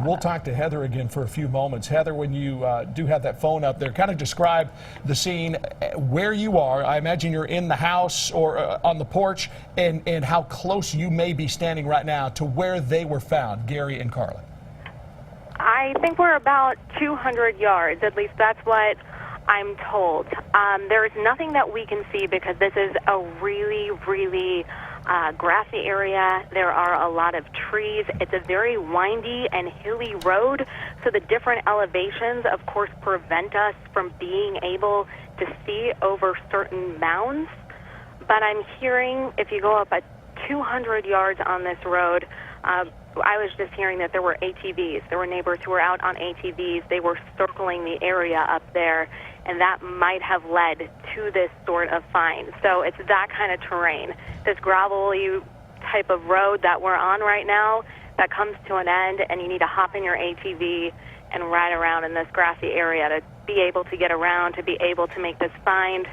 and we'll talk to Heather again for a few moments. Heather, when you do have that phone up there, kind of describe the scene, where you are. I imagine you're in the house or on the porch, and how close you may be standing right now to where they were found, Gary and Carlie. I think we're about 200 yards, at least that's what I'm told. There is nothing that we can see because this is a really, really grassy area. There are a lot of trees. It's a very windy and hilly road, so the different elevations, of course, prevent us from being able to see over certain mounds. But I'm hearing if you go up at 200 yards on this road, I was just hearing that there were ATVs. There were neighbors who were out on ATVs. They were circling the area up there, and that might have led to this sort of find. So it's that kind of terrain. This gravelly type of road that we're on right now, that comes to an end, and you need to hop in your ATV and ride around in this grassy area to be able to get around, to be able to make this find.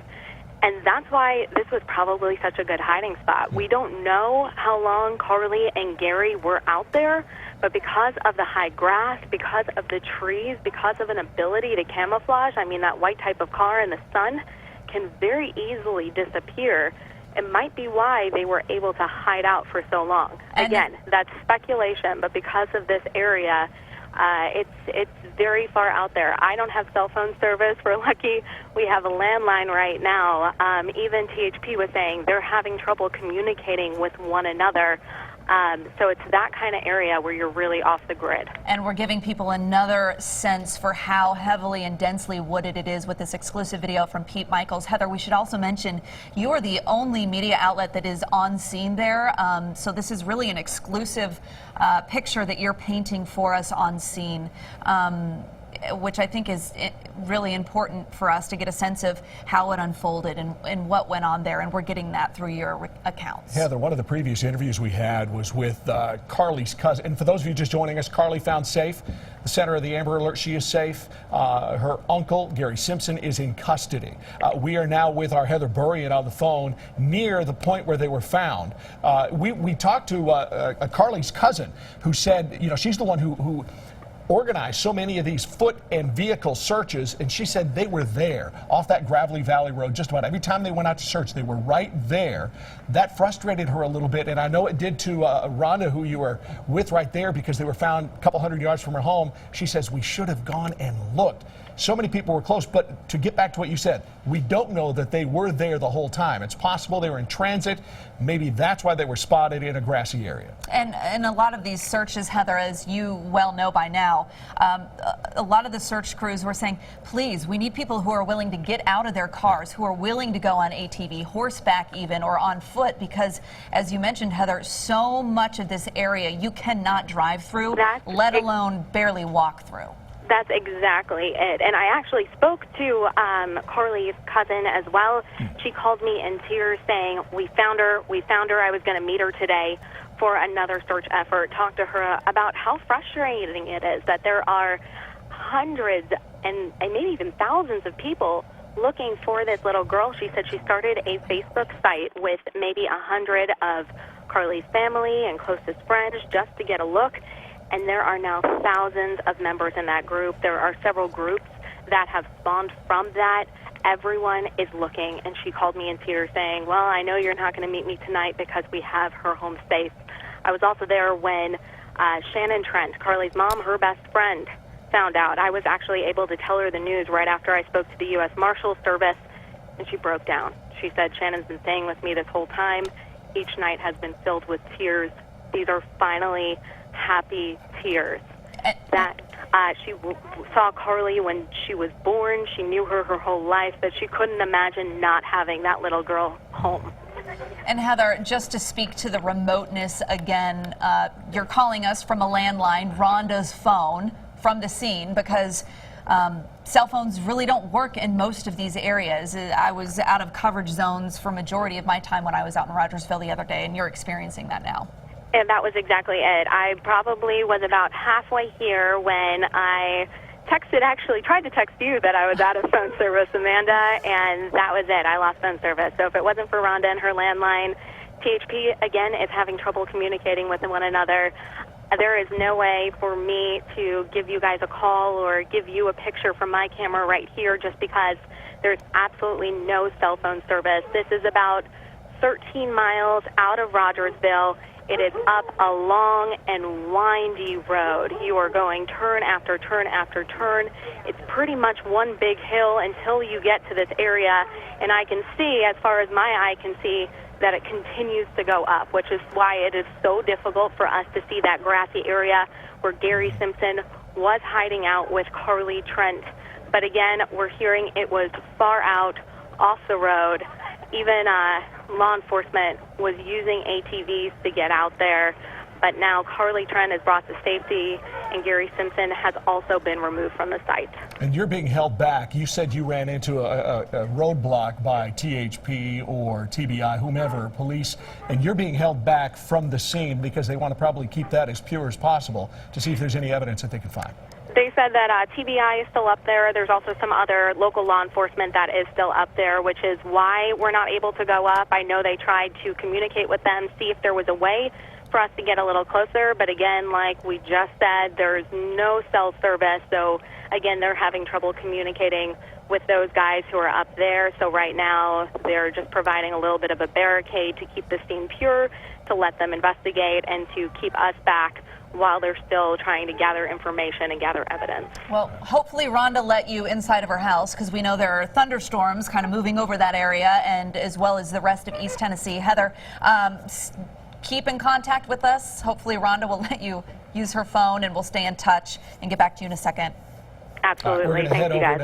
And that's why this was probably such a good hiding spot. We don't know how long Carlie and Gary were out there, but because of the high grass, because of the trees, because of an ability to camouflage, I mean, that white type of car in the sun can very easily disappear. It might be why they were able to hide out for so long. Again, that's speculation, but because of this area, it's very far out there. I don't have cell phone service. We're lucky we have a landline right now. Even THP was saying they're having trouble communicating with one another. So it's that kind of area where you're really off the grid. And we're giving people another sense for how heavily and densely wooded it is with this exclusive video from Pete Michaels. Heather, we should also mention you are the only media outlet that is on scene there. So this is really an exclusive picture that you're painting for us on scene. Which I think is really important for us to get a sense of how it unfolded and what went on there, and we're getting that through your accounts. Heather, one of the previous interviews we had was with Carlie's cousin, and for those of you just joining us, Carlie found safe, the center of the Amber Alert. She is safe. Her uncle, Gary Simpson, is in custody. We are now with our Heather Burian on the phone near the point where they were found. We talked to Carlie's cousin, who said, you know, she's the one who organized so many of these foot and vehicle searches, and she said they were there off that gravelly valley road just about every time they went out to search. They were right there. That frustrated her a little bit, and I know it did to Rhonda, who you were with right there, because they were found a couple hundred yards from her home. She says, we should have gone and looked. So many people were close, but to get back to what you said, we don't know that they were there the whole time. It's possible they were in transit. Maybe that's why they were spotted in a grassy area. And a lot of these searches, Heather, as you well know by now, a lot of the search crews were saying, please, we need people who are willing to get out of their cars, who are willing to go on ATV, horseback even, or on foot, because, as you mentioned, Heather, so much of this area you cannot drive through, let alone barely walk through. That's exactly it. And I actually spoke to Carlie's cousin as well. She called me in tears saying, we found her. I was going to meet her today for another search effort. Talk to her about how frustrating it is that there are hundreds and maybe even thousands of people looking for this little girl. She said she started a Facebook site with maybe 100 of Carlie's family and closest friends just to get a look. And there are now thousands of members in that group. There are several groups that have spawned from that. Everyone is looking, and she called me in tears saying, well, I know you're not going to meet me tonight because we have her home safe. I was also there when Shannon Trent, Carlie's mom, her best friend, found out. I was actually able to tell her the news right after I spoke to the U.S. Marshals Service, and she broke down. She said, Shannon's been staying with me this whole time. Each night has been filled with tears. These are finally happy tears. That she saw Carlie when she was born. She knew her whole life, but she couldn't imagine not having that little girl home. And Heather, just to speak to the remoteness again, you're calling us from a landline, Rhonda's phone, from the scene, because cell phones really don't work in most of these areas. I was out of coverage zones for majority of my time when I was out in Rogersville the other day, and you're experiencing that now. And that was exactly it. I probably was about halfway here when I tried to text you that I was out of phone service, Amanda, and that was it. I lost phone service. So if it wasn't for Rhonda and her landline, THP, again, is having trouble communicating with one another. there is no way for me to give you guys a call or give you a picture from my camera right here just because there's absolutely no cell phone service. This is about 13 miles out of Rogersville. It is up a long and windy road. You are going turn after turn after turn. It's pretty much one big hill until you get to this area, and I can see, as far as my eye can see, that it continues to go up, which is why it is so difficult for us to see that grassy area where Gary Simpson was hiding out with Carlie Trent. But again, we're hearing it was far out, off the road. Even law enforcement was using ATVs to get out there. But now Carlie Trent is brought to safety, and Gary Simpson has also been removed from the site. And you're being held back. You said you ran into a roadblock by THP or TBI, whomever, police, and you're being held back from the scene because they want to probably keep that as pure as possible to see if there's any evidence that they can find. They said that TBI is still up there. There's also some other local law enforcement that is still up there, which is why we're not able to go up. I know they tried to communicate with them, see if there was a way for us to get a little closer, but again, like we just said, there's no cell service, so again, they're having trouble communicating with those guys who are up there. So right now, they're just providing a little bit of a barricade to keep the scene pure, to let them investigate, and to keep us back while they're still trying to gather information and gather evidence. Well, hopefully Rhonda let you inside of her house, because we know there are thunderstorms kind of moving over that area, and as well as the rest of East Tennessee. Heather, keep in contact with us. Hopefully Rhonda will let you use her phone, and we'll stay in touch and get back to you in a second. Absolutely. We're gonna Thank head you, over guys.